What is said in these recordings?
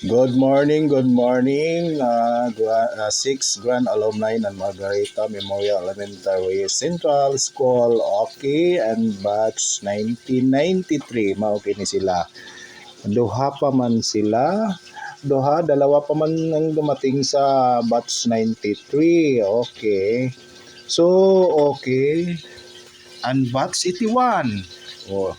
Good morning, good morning. 6 Grand Alumni ng Margarita Memorial Elementary Central School. Okay, and batch 1993. Mao kini sila. Duha pa man sila. Dalawa pa man ang dumating sa batch 93. Okay. So, okay. And batch 81. Oh,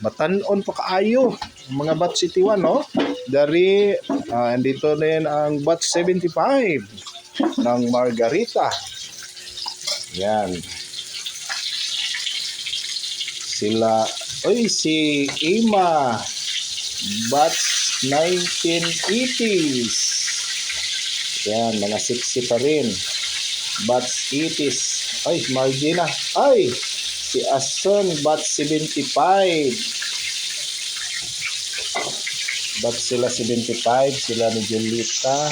batanon pa kaayo mga batch 81, no? Dari andito din ang batch 75 ng Margarita. Yan. Sila, oy, si Ima, batch 1980s. Yan, mga 60 pa rin. Batch 80s. Ay, Margina. Ay, si Ason, batch 75. Batch sila 75. Sila ni Julita.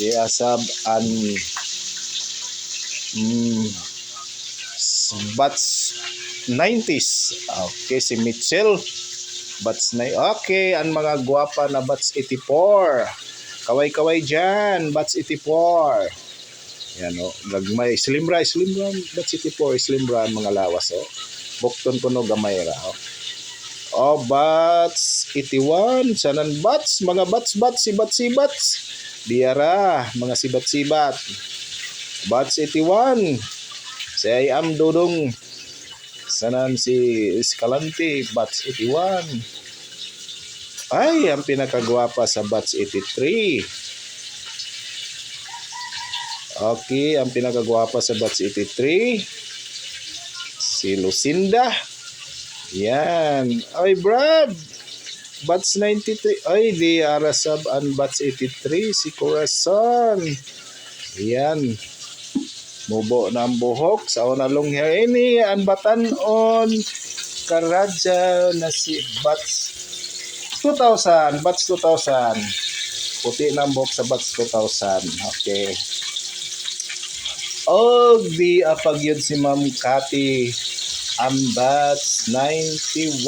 Di asab an batch 90s. Okay, si Mitchell. Batch 9. Okay, ang mga gwapa na batch 84. Kaway-kaway dyan. Batch 84. Yan o. Gagmay. Slimbra. Batch 84. Slimbra ang mga lawas o. Bukton ko no gamay ra o. Oh, batch 81. Sanan batch. Mga batch. Sibat. Diara. Mga sibat. Batch 81. Si I am Dudong. Sanan si Escalante. Batch 81. Ay, ang pinakagwapa sa batch 83. Okay, ang pinakagwapa sa batch 83. Si Lucinda. Yan. Ay, Brad. Batch 93. Ay, di arasab ang batch 83. Si Corazon. Yan. Mubo na ang buhok. Sa una long hair. Ini, ang batanon. Karadya na si batch 2000. Batch 2000. Puti na ang buhok sa batch 2000. Okay. O, di apagyod si Ma'am Cathy. Ang batch 91.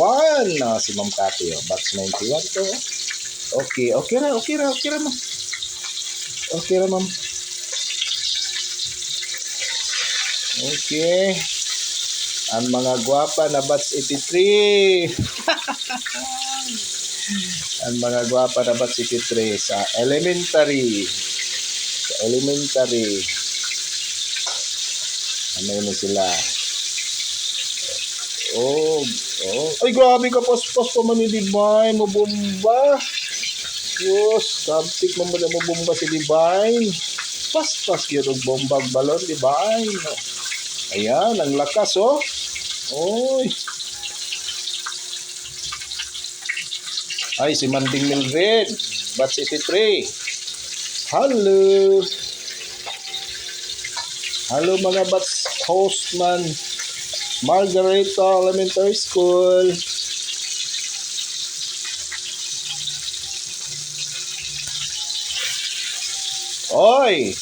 Si Ma'am Cathy. Batch 91 to. Okay ra, ma'am. Okay ra, ma'am. Okay. Ang mga gwapa na batch 83. Ang mga gwapa na batch 83 sa elementary. Ano yun sila? Oh. Ay, grabe ka, pospos pa man ni Divine. Mabomba. Diyos, sabtik mo na mabomba si Divine. Pas yun ang bombang balon, Divine. Ayan, ang lakas, oh. Oy. Ay, si Manding Mildred. Batch 83. Hello mga batch hostman. Margarita Elementary School. Oy,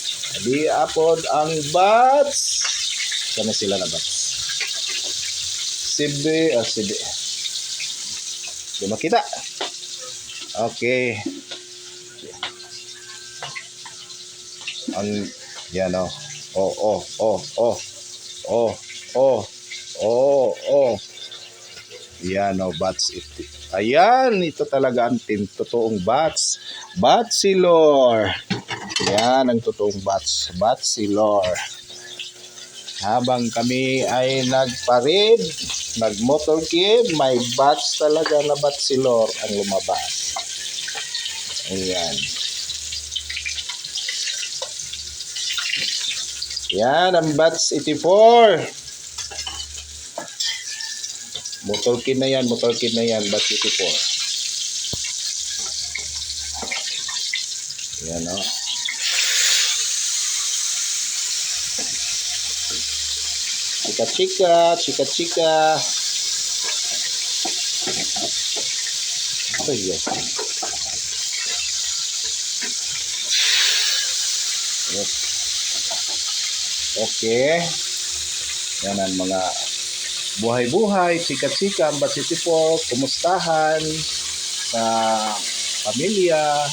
di apod ang batch. Sana sila na batch. Sibe. Di makita. Okay. Ang yan o. Yan o, batch 80. Ayan, ito talaga ang totoong batch. Batchelor. Yan ang totoong batch. Batchelor. Habang kami ay nagparid, nagmotorkid, may batch talaga na batchelor ang lumabas. Ayan. Yan ang batch 84. Motorkid na yan, batch 84. Yan o. Chika. Ito yun. Okay. Yan ang mga buhay-buhay, chika, ang batch 84, kumustahan sa pamilya.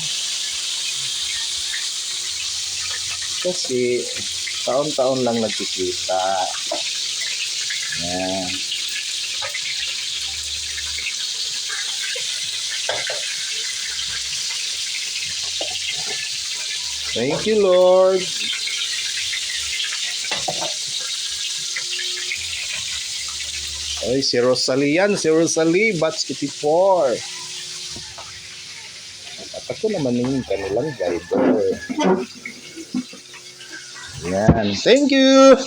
Kasi taon-taon lang nagkikita. Yan. Thank you, Lord. Ay, si Rosalie yan. Si Rosalie, batch 84. At ako naman yung kanilang guide. Yan. Thank you.